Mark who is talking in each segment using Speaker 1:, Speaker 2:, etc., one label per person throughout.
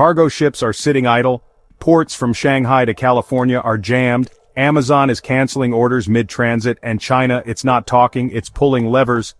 Speaker 1: Cargo ships are sitting idle, ports from Shanghai to California are jammed, Amazon is canceling orders mid-transit, and China, it's not talking, it's pulling levers.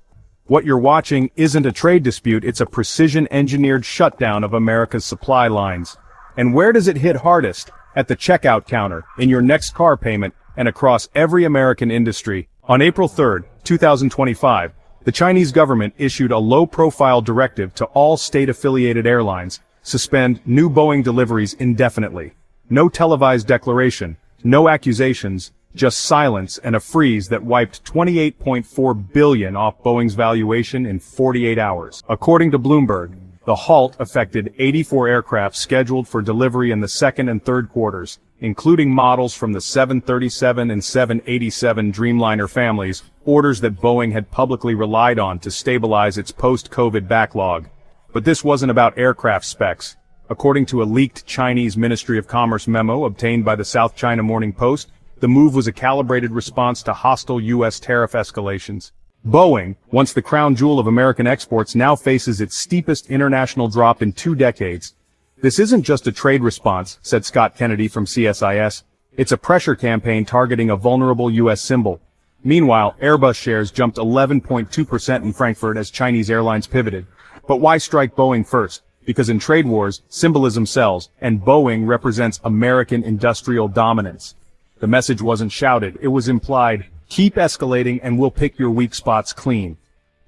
Speaker 1: What you're watching isn't a trade dispute, it's a precision-engineered shutdown of America's supply lines. And where does it hit hardest? At the checkout counter, in your next car payment, and across every American industry. On April 3, 2025, the Chinese government issued a low-profile directive to all state-affiliated airlines: suspend new Boeing deliveries indefinitely. No televised declaration, no accusations, just silence and a freeze that wiped $28.4 billion off Boeing's valuation in 48 hours. According to Bloomberg, the halt affected 84 aircraft scheduled for delivery in the second and third quarters, including models from the 737 and 787 Dreamliner families, orders that Boeing had publicly relied on to stabilize its post-COVID backlog. But this wasn't about aircraft specs. According to a leaked Chinese Ministry of Commerce memo obtained by the South China Morning Post, the move was a calibrated response to hostile U.S. tariff escalations. Boeing, once the crown jewel of American exports, now faces its steepest international drop in 2 decades. This isn't just a trade response, said Scott Kennedy from CSIS. It's a pressure campaign targeting a vulnerable U.S. symbol. Meanwhile, Airbus shares jumped 11.2% in Frankfurt as Chinese airlines pivoted. But why strike Boeing first? Because in trade wars, symbolism sells, and Boeing represents American industrial dominance. The message wasn't shouted, it was implied: keep escalating and we'll pick your weak spots clean.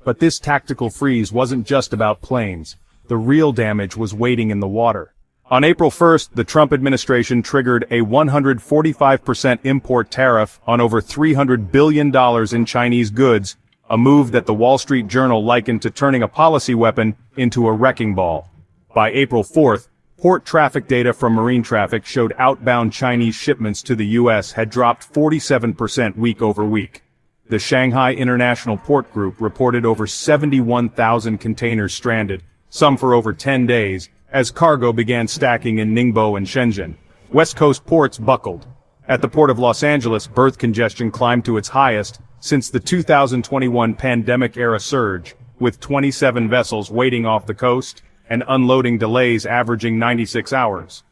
Speaker 1: But this tactical freeze wasn't just about planes. The real damage was waiting in the water. On April 1st, the Trump administration triggered a 145% import tariff on over $300 billion in Chinese goods, a move that the Wall Street Journal likened to turning a policy weapon into a wrecking ball. By April 4th, port traffic data from marine traffic showed outbound Chinese shipments to the U.S. had dropped 47% week over week. The Shanghai International Port Group reported over 71,000 containers stranded, some for over 10 days, as cargo began stacking in Ningbo and Shenzhen. West Coast ports buckled. At the Port of Los Angeles, berth congestion climbed to its highest since the 2021 pandemic-era surge, with 27 vessels waiting off the coast and unloading delays averaging 96 hours.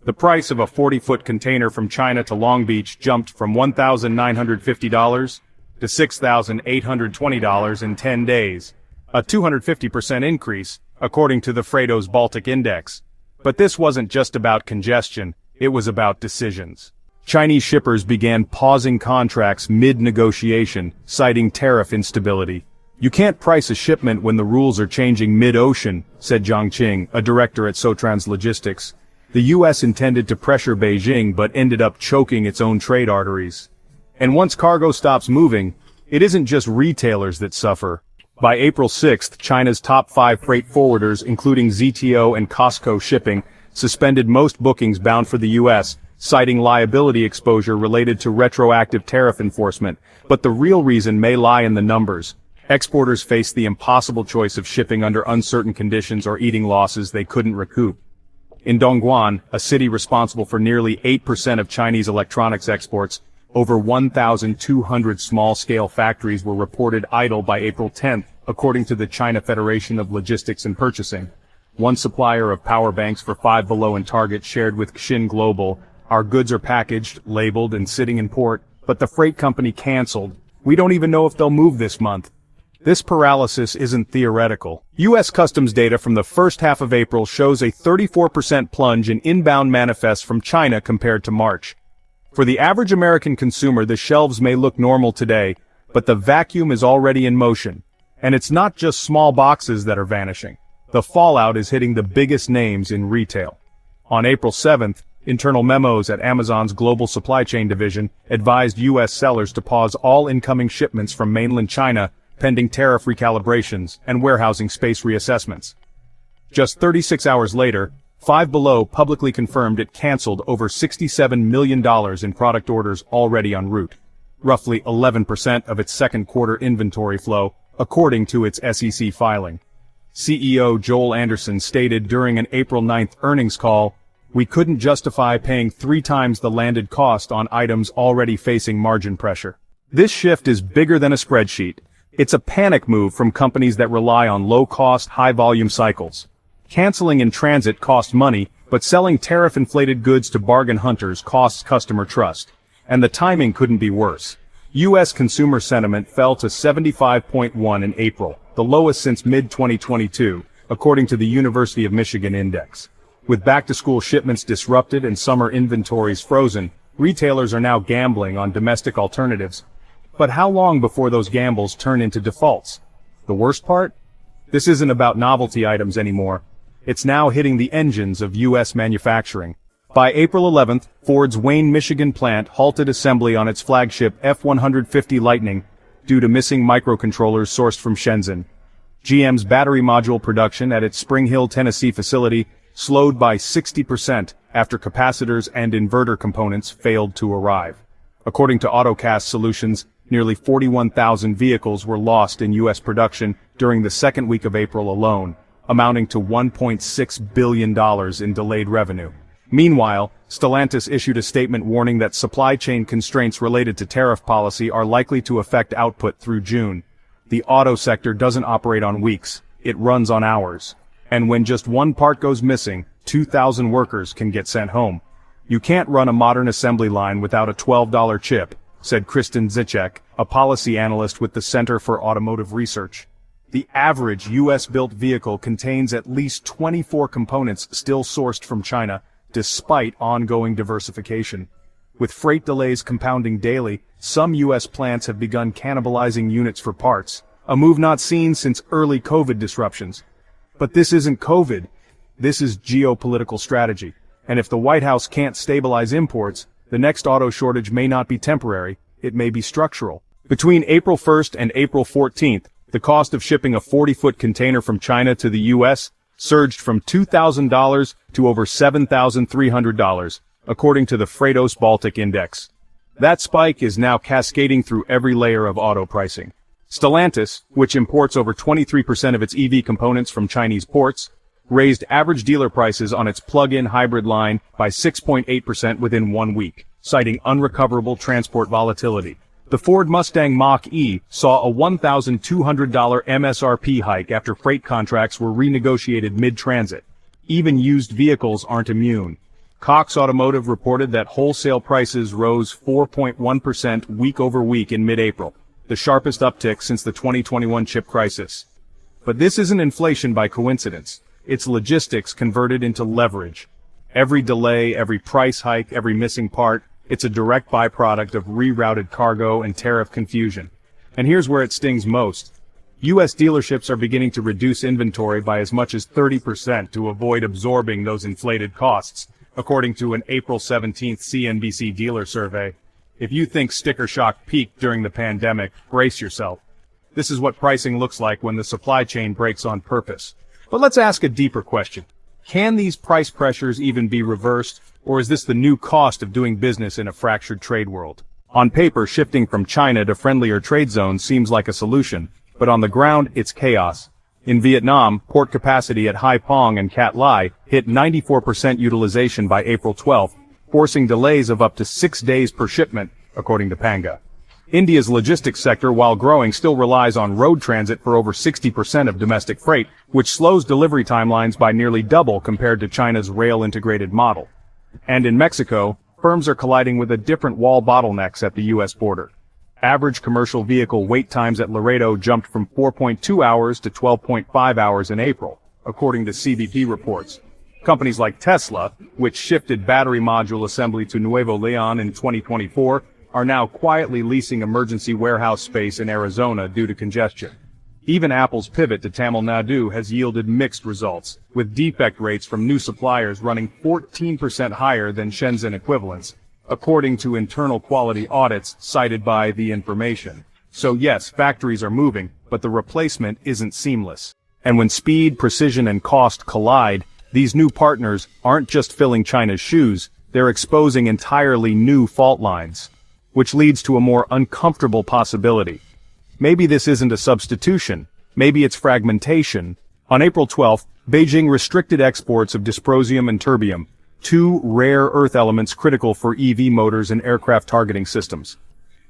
Speaker 1: The price of a 40-foot container from China to Long Beach jumped from $1,950 to $6,820 in 10 days, a 250% increase, according to the Freightos Baltic Index. But this wasn't just about congestion, it was about decisions. Chinese shippers began pausing contracts mid-negotiation, citing tariff instability. You can't price a shipment when the rules are changing mid-ocean, said Zhang Qing, a director at Sotrans Logistics. The U.S. intended to pressure Beijing but ended up choking its own trade arteries. And once cargo stops moving, it isn't just retailers that suffer. By April 6th, China's top 5 freight forwarders, including ZTO and Costco Shipping, suspended most bookings bound for the U.S., citing liability exposure related to retroactive tariff enforcement. But the real reason may lie in the numbers. Exporters faced the impossible choice of shipping under uncertain conditions or eating losses they couldn't recoup. In Dongguan, a city responsible for nearly 8% of Chinese electronics exports, over 1,200 small-scale factories were reported idle by April 10th, according to the China Federation of Logistics and Purchasing. One supplier of power banks for Five Below and Target shared with Xin Global, "Our goods are packaged, labeled, and sitting in port, but the freight company canceled. We don't even know if they'll move this month." This paralysis isn't theoretical. U.S. Customs data from the first half of April shows a 34% plunge in inbound manifests from China compared to March. For the average American consumer, the shelves may look normal today, but the vacuum is already in motion. And it's not just small boxes that are vanishing. The fallout is hitting the biggest names in retail. On April 7th, internal memos at Amazon's Global Supply Chain Division advised U.S. sellers to pause all incoming shipments from mainland China pending tariff recalibrations and warehousing space reassessments. Just 36 hours later, Five Below publicly confirmed it canceled over $67 million in product orders already en route, roughly 11% of its second quarter inventory flow, according to its SEC filing. CEO Joel Anderson stated during an April 9th earnings call, "We couldn't justify paying 3 times the landed cost on items already facing margin pressure." This shift is bigger than a spreadsheet. It's a panic move from companies that rely on low-cost, high-volume cycles. Canceling in transit cost money, But selling tariff-inflated goods to bargain hunters costs customer trust. And the timing couldn't be worse. U.S. consumer sentiment fell to 75.1 in April, the lowest since mid-2022, according to the University of Michigan Index. With back-to-school shipments disrupted and summer inventories frozen, retailers are now gambling on domestic alternatives. But how long before those gambles turn into defaults? The worst part? This isn't about novelty items anymore. It's now hitting the engines of U.S. manufacturing. By April 11th, Ford's Wayne, Michigan plant halted assembly on its flagship F-150 Lightning due to missing microcontrollers sourced from Shenzhen. GM's battery module production at its Spring Hill, Tennessee facility slowed by 60% after capacitors and inverter components failed to arrive. According to Autocast Solutions, nearly 41,000 vehicles were lost in U.S. production during the second week of April alone, amounting to $1.6 billion in delayed revenue. Meanwhile, Stalantis issued a statement warning that supply chain constraints related to tariff policy are likely to affect output through June. The auto sector doesn't operate on weeks, it runs on hours. And when just one part goes missing, 2,000 workers can get sent home. You can't run a modern assembly line without a $12 chip, said Kristen Zichek, a policy analyst with the Center for Automotive Research. The average U.S.-built vehicle contains at least 24 components still sourced from China, despite ongoing diversification. With freight delays compounding daily, some U.S. plants have begun cannibalizing units for parts, a move not seen since early COVID disruptions. But this isn't COVID. This is geopolitical strategy. And if the White House can't stabilize imports, the next auto shortage may not be temporary, it may be structural. Between April 1st and April 14th, the cost of shipping a 40-foot container from China to the U.S. surged from $2,000 to over $7,300, according to the Freightos Baltic Index. That spike is now cascading through every layer of auto pricing. Stalantis, which imports over 23% of its EV components from Chinese ports, raised average dealer prices on its plug-in hybrid line by 6.8% within 1 week, citing unrecoverable transport volatility. The Ford Mustang Mach-E saw a $1,200 MSRP hike after freight contracts were renegotiated mid-transit. Even used vehicles aren't immune. Cox Automotive reported that wholesale prices rose 4.1% week over week in mid-April, the sharpest uptick since the 2021 chip crisis. But this isn't inflation by coincidence. It's logistics converted into leverage. Every delay, every price hike, every missing part, it's a direct byproduct of rerouted cargo and tariff confusion. And here's where it stings most. U.S. dealerships are beginning to reduce inventory by as much as 30% to avoid absorbing those inflated costs, according to an April 17th CNBC dealer survey. If you think sticker shock peaked during the pandemic, brace yourself. This is what pricing looks like when the supply chain breaks on purpose. But let's ask a deeper question. Can these price pressures even be reversed, or is this the new cost of doing business in a fractured trade world? On paper, shifting from China to friendlier trade zones seems like a solution, but on the ground, it's chaos. In Vietnam, port capacity at Hai Phong and Cat Lai hit 94% utilization by April 12th, forcing delays of up to 6 days per shipment, according to Panga. India's logistics sector, while growing, still relies on road transit for over 60% of domestic freight, which slows delivery timelines by nearly double compared to China's rail-integrated model. And in Mexico, firms are colliding with a different wall bottlenecks at the U.S. border. Average commercial vehicle wait times at Laredo jumped from 4.2 hours to 12.5 hours in April, according to CBP reports. Companies like Tesla, which shifted battery module assembly to Nuevo Leon in 2024, are now quietly leasing emergency warehouse space in Arizona due to congestion. Even Apple's pivot to Tamil Nadu has yielded mixed results, with defect rates from new suppliers running 14% higher than Shenzhen equivalents, according to internal quality audits cited by The Information. So yes, factories are moving, but the replacement isn't seamless. And when speed, precision, and cost collide, these new partners aren't just filling China's shoes, they're exposing entirely new fault lines. Which leads to a more uncomfortable possibility. Maybe this isn't a substitution. Maybe it's fragmentation. On April 12th, Beijing restricted exports of dysprosium and terbium, two rare earth elements critical for EV motors and aircraft targeting systems.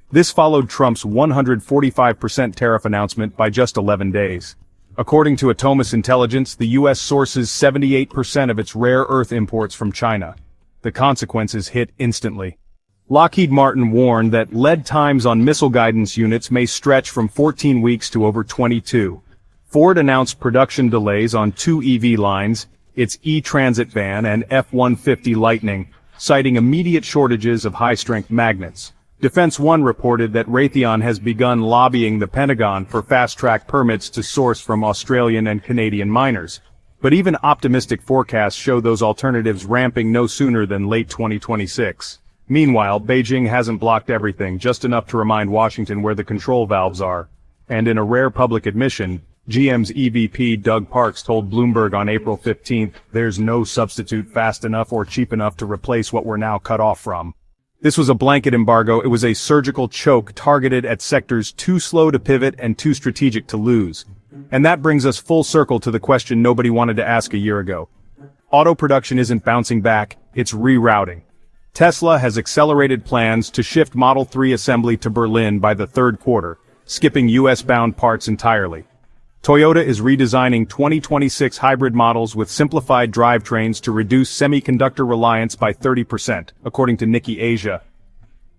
Speaker 1: This followed Trump's 145% tariff announcement by just 11 days. According to Atomis Intelligence, the U.S. sources 78% of its rare earth imports from China. The consequences hit instantly. Lockheed Martin warned that lead times on missile guidance units may stretch from 14 weeks to over 22. Ford announced production delays on 2 EV lines, its E-Transit van and F-150 Lightning, citing immediate shortages of high-strength magnets. Defense One reported that Raytheon has begun lobbying the Pentagon for fast-track permits to source from Australian and Canadian miners. But even optimistic forecasts show those alternatives ramping no sooner than late 2026. Meanwhile, Beijing hasn't blocked everything, just enough to remind Washington where the control valves are. And in a rare public admission, GM's EVP Doug Parks told Bloomberg on April 15, "There's no substitute fast enough or cheap enough to replace what we're now cut off from." This was a blanket embargo. It was a surgical choke targeted at sectors too slow to pivot and too strategic to lose. And that brings us full circle to the question nobody wanted to ask a year ago. Auto production isn't bouncing back, it's rerouting. Tesla has accelerated plans to shift Model 3 assembly to Berlin by the third quarter, skipping US-bound parts entirely. Toyota is redesigning 2026 hybrid models with simplified drivetrains to reduce semiconductor reliance by 30%, according to Nikkei Asia.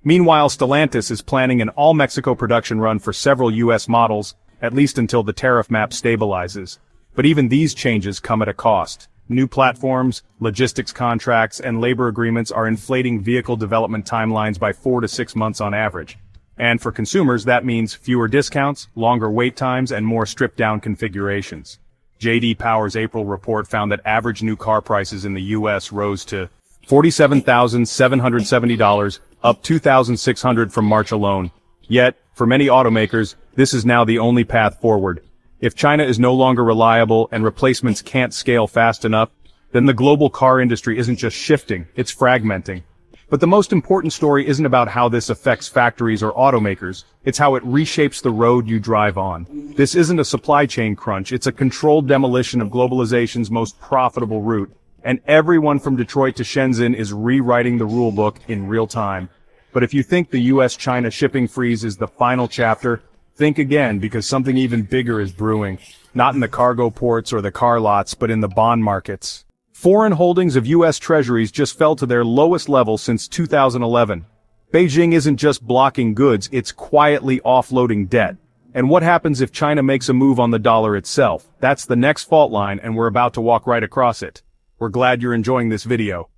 Speaker 1: Meanwhile, Stalantis is planning an all-Mexico production run for several US models, at least until the tariff map stabilizes. But even these changes come at a cost. New platforms, logistics contracts, and labor agreements are inflating vehicle development timelines by 4 to 6 months on average. And for consumers, that means fewer discounts, longer wait times, and more stripped-down configurations. J.D. Power's April report found that average new car prices in the U.S. rose to $47,770, up $2,600 from March alone. Yet, for many automakers, this is now the only path forward. If China is no longer reliable and replacements can't scale fast enough, then the global car industry isn't just shifting, it's fragmenting. But the most important story isn't about how this affects factories or automakers, it's how it reshapes the road you drive on. This isn't a supply chain crunch, it's a controlled demolition of globalization's most profitable route. And everyone from Detroit to Shenzhen is rewriting the rulebook in real time. But if you think the U.S. China shipping freeze is the final chapter, think again, because something even bigger is brewing. Not in the cargo ports or the car lots, but in the bond markets. Foreign holdings of U.S. treasuries just fell to their lowest level since 2011. Beijing isn't just blocking goods, it's quietly offloading debt. And what happens if China makes a move on the dollar itself? That's the next fault line, and we're about to walk right across it. We're glad you're enjoying this video.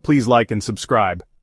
Speaker 1: Please like and subscribe.